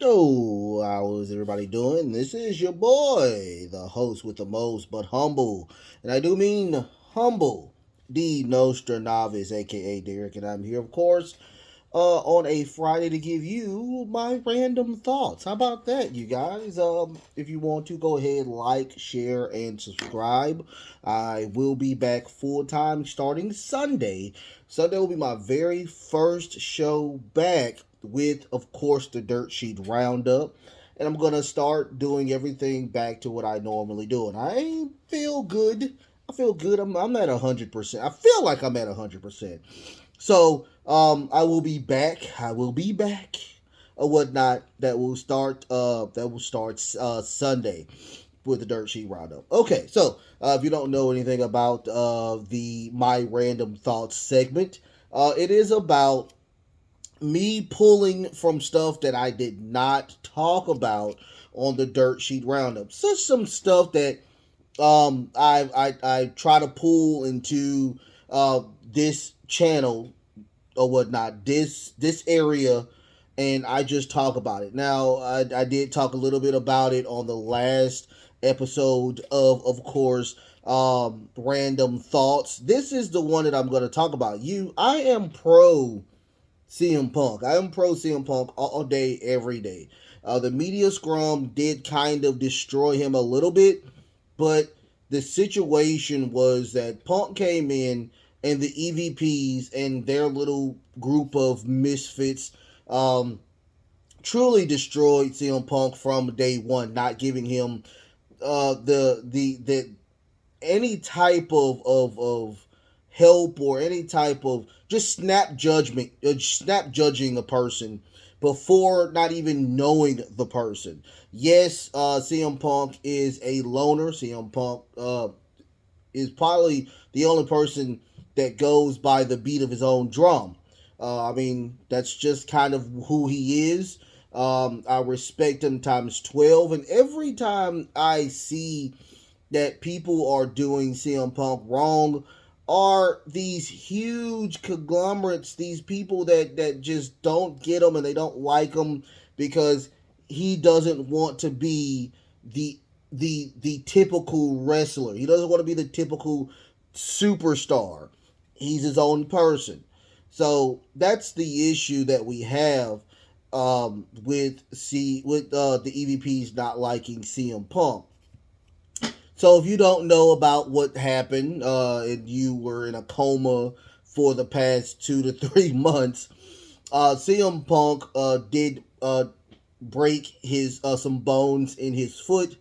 Oh, how is everybody doing? This is your boy, the host with the most, but humble. And I do mean humble. The Nostradamus, aka Derek, and I'm here, of course, on a Friday to give you my random thoughts. How about that, you guys? If you want to, go ahead, like, share, and subscribe. I will be back full time starting Sunday. Sunday will be my very first show back with, of course, the Dirt Sheet Roundup. And I'm gonna start doing everything back to what I normally do, and I feel good. I feel good. I'm at 100%. I feel like I'm at 100%. So I will be back. I will be back. Or whatnot. That will start Sunday with the Dirt Sheet Roundup. Okay, so if you don't know anything about the My Random Thoughts segment, it is about me pulling from stuff that I did not talk about on the Dirt Sheet Roundup. Such some stuff that I try to pull into this channel or whatnot, this area, and I just talk about it. Now, I did talk a little bit about it on the last episode of course, random thoughts. This is the one that I'm going to talk about. I am pro CM Punk. I am pro CM Punk all day, every day. The media scrum did kind of destroy him a little bit, but the situation was that Punk came in and the EVPs and their little group of misfits truly destroyed CM Punk from day one, not giving him the any type of help or any type of just snap judging a person before not even knowing the person. Yes, CM Punk is a loner. CM Punk is probably the only person that goes by the beat of his own drum. I mean, that's just kind of who he is. I respect him times 12. And every time I see that people are doing CM Punk wrong are these huge conglomerates, these people that just don't get him and they don't like him because he doesn't want to be the the typical wrestler. He doesn't want to be the typical superstar. He's his own person. So that's the issue that we have with the EVPs not liking CM Punk. So if you don't know about what happened, and you were in a coma for the past 2 to 3 months, CM Punk did break his some bones in his foot,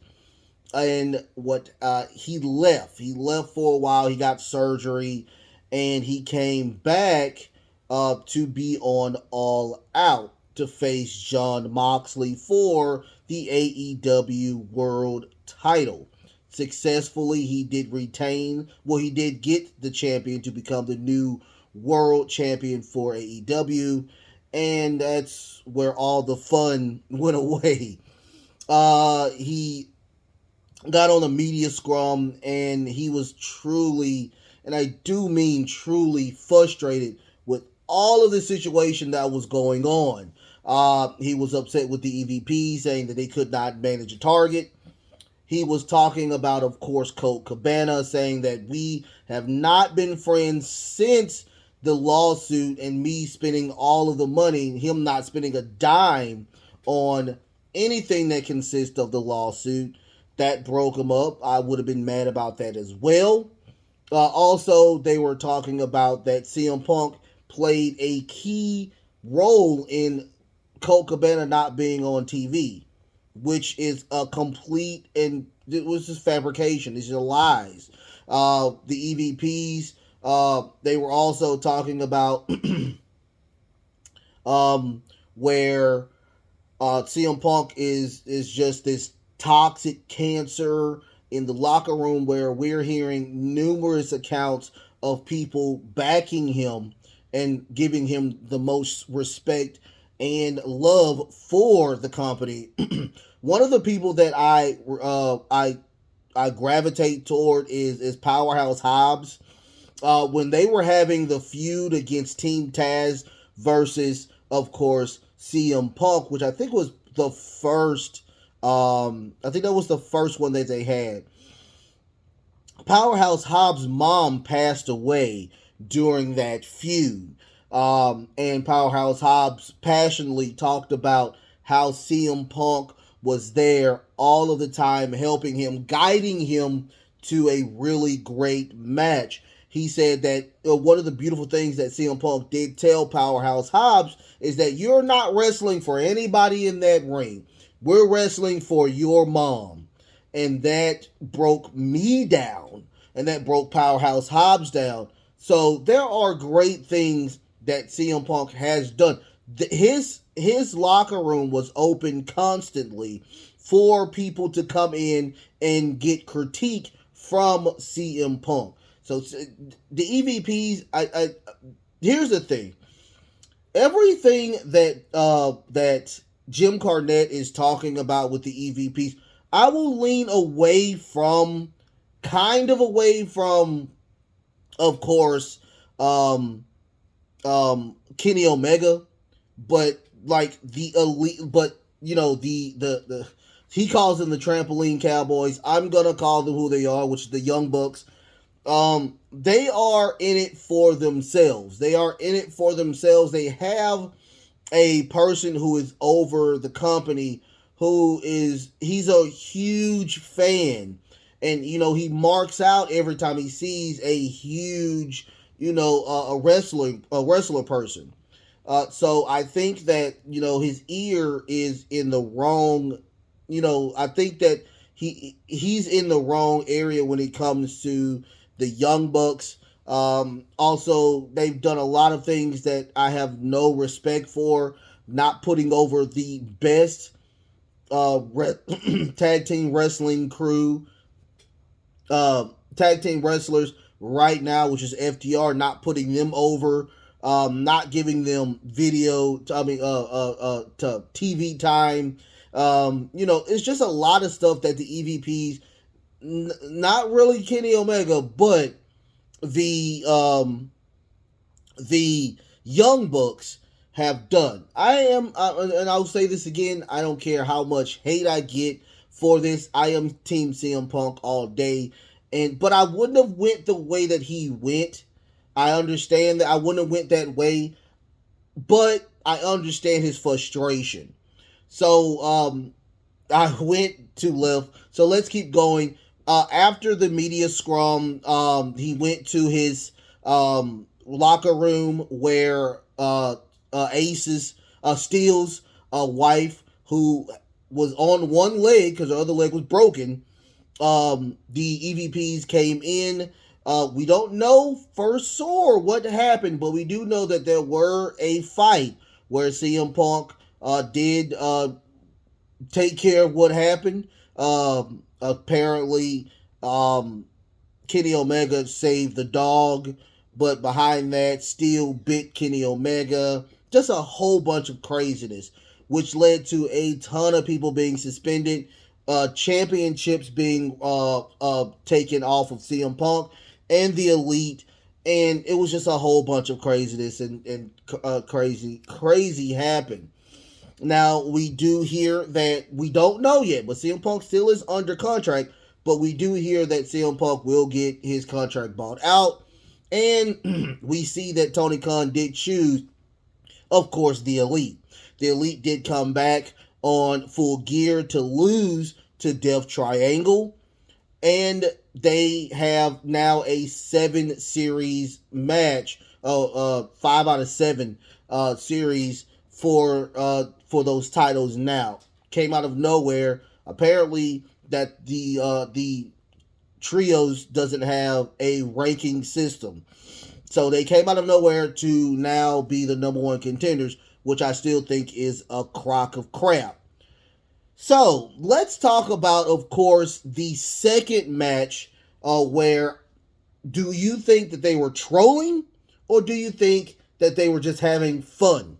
and what he left. He left for a while. He got surgery, and he came back to be on All Out to face John Moxley for the AEW World Title. Successfully, he did retain. Well, he did get the champion to become the new world champion for AEW, and that's where all the fun went away. He got on the media scrum and he was truly, and I do mean truly, frustrated with all of the situation that was going on. He was upset with the EVP, saying that they could not manage a target. He was talking about, of course, Colt Cabana, saying that we have not been friends since the lawsuit and me spending all of the money, him not spending a dime on anything that consists of the lawsuit. That broke him up. I would have been mad about that as well. Also, they were talking about that CM Punk played a key role in Colt Cabana not being on TV, which is a complete, and it was just fabrication. These are lies. The EVPs, they were also talking about where CM Punk is just this toxic cancer in the locker room, where we're hearing numerous accounts of people backing him and giving him the most respect and love for the company. One of the people that I gravitate toward is Powerhouse Hobbs. When they were having the feud against Team Taz versus, of course, CM Punk, which I think was the first. I think that was the first one that they had. Powerhouse Hobbs' mom passed away during that feud. And Powerhouse Hobbs passionately talked about how CM Punk was there all of the time, helping him, guiding him to a really great match. He said that one of the beautiful things that CM Punk did tell Powerhouse Hobbs is that you're not wrestling for anybody in that ring. We're wrestling for your mom. And that broke me down. And that broke Powerhouse Hobbs down. So there are great things that CM Punk has done. His locker room was open constantly for people to come in and get critique from CM Punk. So the EVPs, here's the thing. Everything that Jim Cornette is talking about with the EVPs, I will lean away from, of course, Kenny Omega, but like the elite, but the he calls them the Trampoline Cowboys. I'm gonna call them who they are, which is the Young Bucks. They are in it for themselves. They are in it for themselves. They have a person who is over the company he's a huge fan, and he marks out every time he sees a huge a wrestler person. So I think that his ear is in the wrong. I think that he's in the wrong area when it comes to the Young Bucks. Also, they've done a lot of things that I have no respect for. Not putting over the best tag team wrestling crew, tag team wrestlers right now, which is FTR. Not putting them over. Not giving them video. To TV time. It's just a lot of stuff that the EVPs, not really Kenny Omega, but the Young Bucks have done. And I'll say this again, I don't care how much hate I get for this. I am Team CM Punk all day. But I wouldn't have went the way that he went. I understand that I wouldn't have went that way, but I understand his frustration. So I went to left. So let's keep going. After the media scrum, he went to his locker room where Steele's wife, who was on one leg because her other leg was broken. The EVPs came in. We don't know for sure what happened, but we do know that there were a fight where CM Punk did take care of what happened. Apparently, Kenny Omega saved the dog, but behind that, Steele bit Kenny Omega. Just a whole bunch of craziness, which led to a ton of people being suspended, championships being taken off of CM Punk and the Elite, and it was just a whole bunch of craziness and crazy happened. Now, we do hear that, we don't know yet, but CM Punk still is under contract, but we do hear that CM Punk will get his contract bought out, and we see that Tony Khan did choose, of course, the Elite. The Elite did come back on Full Gear to lose to Death Triangle, and they have now a 7 series match, 5 out of 7 series for those titles now. Came out of nowhere. Apparently that the trios doesn't have a ranking system. So they came out of nowhere to now be the number 1 contenders, which I still think is a crock of crap. So let's talk about, of course, the second match, where do you think that they were trolling, or do you think that they were just having fun?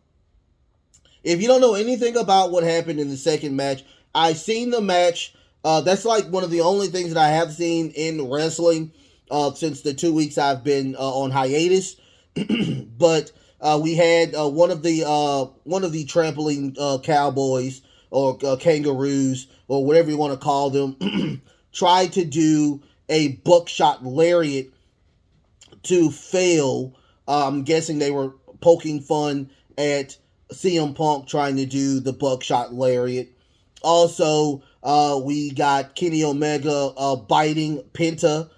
If you don't know anything about what happened in the second match, I've seen the match. That's like one of the only things that I have seen in wrestling since the 2 weeks I've been on hiatus. But We had one of the trampoline cowboys or kangaroos or whatever you want to call them try to do a buckshot lariat to fail. I'm guessing they were poking fun at CM Punk trying to do the buckshot lariat. Also, we got Kenny Omega biting Penta.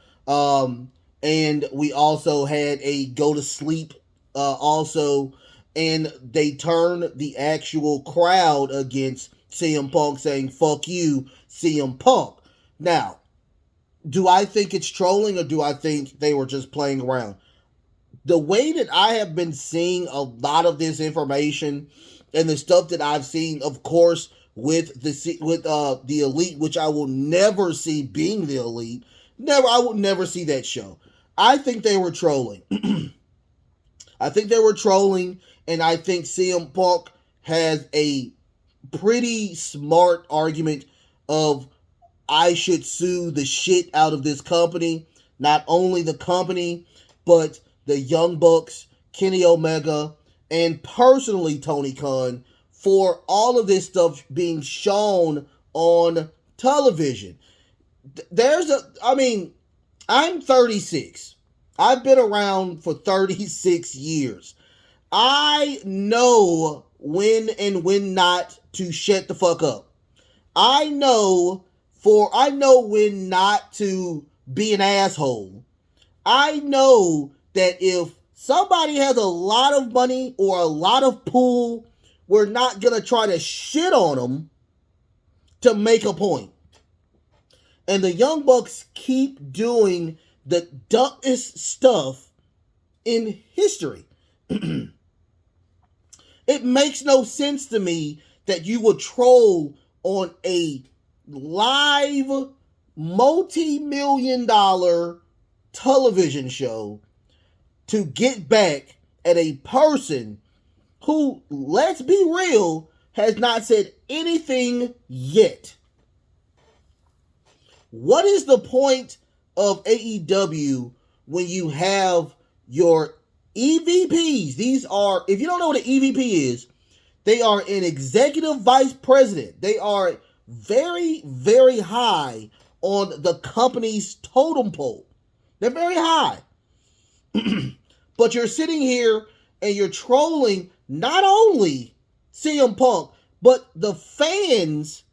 And we also had a go to sleep also. And they turned the actual crowd against CM Punk, saying, fuck you, CM Punk. Now, do I think it's trolling or do I think they were just playing around? The way that I have been seeing a lot of this information and the stuff that I've seen, of course, with the Elite, which I will never see being the Elite, I will never see that show. I think they were trolling. I think they were trolling, and I think CM Punk has a pretty smart argument of I should sue the shit out of this company. Not only the company, but the Young Bucks, Kenny Omega, and personally Tony Khan for all of this stuff being shown on television. I'm 36. I've been around for 36 years. I know when and when not to shut the fuck up. I know when not to be an asshole. I know that if somebody has a lot of money or a lot of pull, we're not going to try to shit on them to make a point. And the Young Bucks keep doing the dumbest stuff in history. It makes no sense to me that you would troll on a live multi-million-dollar television show to get back at a person who, let's be real, has not said anything yet. What is the point of AEW when you have your EVPs? These are, if you don't know what an EVP is, they are an executive vice president. They are very, very high on the company's totem pole. They're very high. But you're sitting here and you're trolling not only CM Punk, but the fans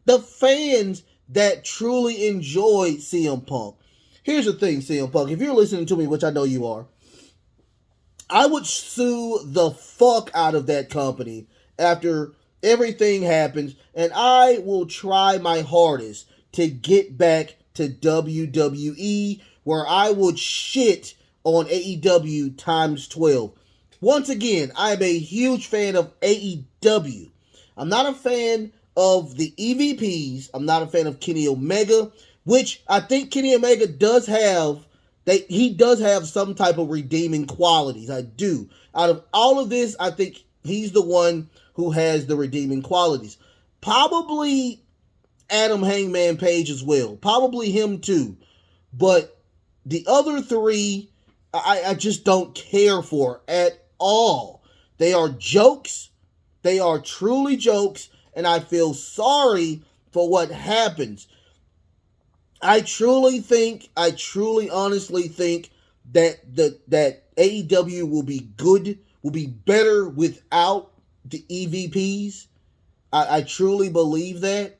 that truly enjoy CM Punk. Here's the thing, CM Punk, if you're listening to me, which I know you are, I would sue the fuck out of that company after everything happens, and I will try my hardest to get back to WWE, where I would shit on AEW times 12. Once again, I am a huge fan of AEW. I'm not a fan of the EVPs. I'm not a fan of Kenny Omega, which I think Kenny Omega does have. He does have some type of redeeming qualities. I do. Out of all of this, I think he's the one who has the redeeming qualities. Probably Adam Hangman Page as well. Probably him too. But the other three, I just don't care for at all. They are jokes. They are truly jokes. And I feel sorry for what happens. I truly honestly think that AEW will be good, will be better without the EVPs. I truly believe that.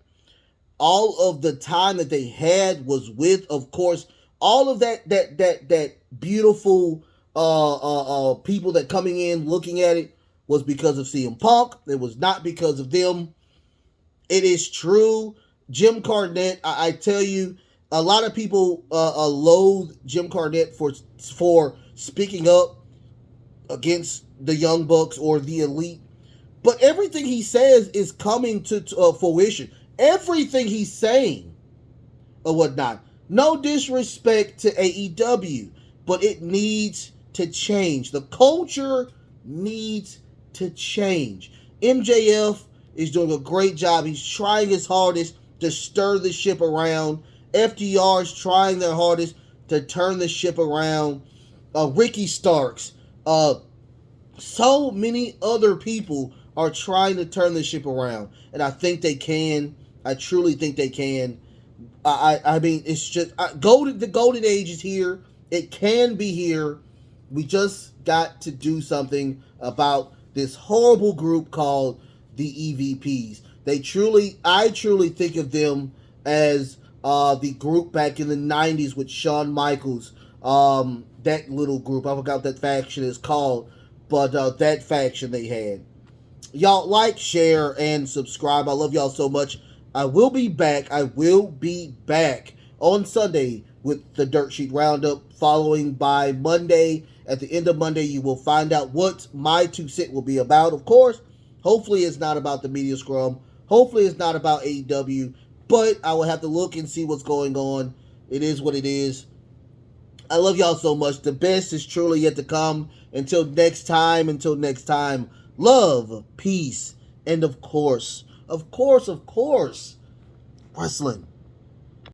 All of the time that they had was with, of course, all of that beautiful people that coming in looking at it was because of CM Punk. It was not because of them. It is true. Jim Cornette, I tell you, a lot of people loathe Jim Cornette for speaking up against the Young Bucks or the Elite. But everything he says is coming to fruition. Everything he's saying or whatnot. No disrespect to AEW, but it needs to change. The culture needs to change. MJF is doing a great job. He's trying his hardest to stir the ship around. FDR is trying their hardest to turn the ship around. Ricky Starks, So many other people are trying to turn this ship around, and I think they can. I truly think they can. I mean, it's just the golden age is here. It can be here. We just got to do something about this horrible group called the EVPs. I truly think of them as the group back in the '90s with Shawn Michaels. That little group, I forgot what that faction is called, but that faction they had. Y'all like, share, and subscribe. I love y'all so much. I will be back. I will be back on Sunday with the Dirt Sheet Roundup, following by Monday. At the end of Monday, you will find out what my 2 cents will be about. Of course, hopefully it's not about the media scrum. Hopefully it's not about AEW. But I will have to look and see what's going on. It is what it is. I love y'all so much. The best is truly yet to come. Until next time, love, peace, and of course, wrestling.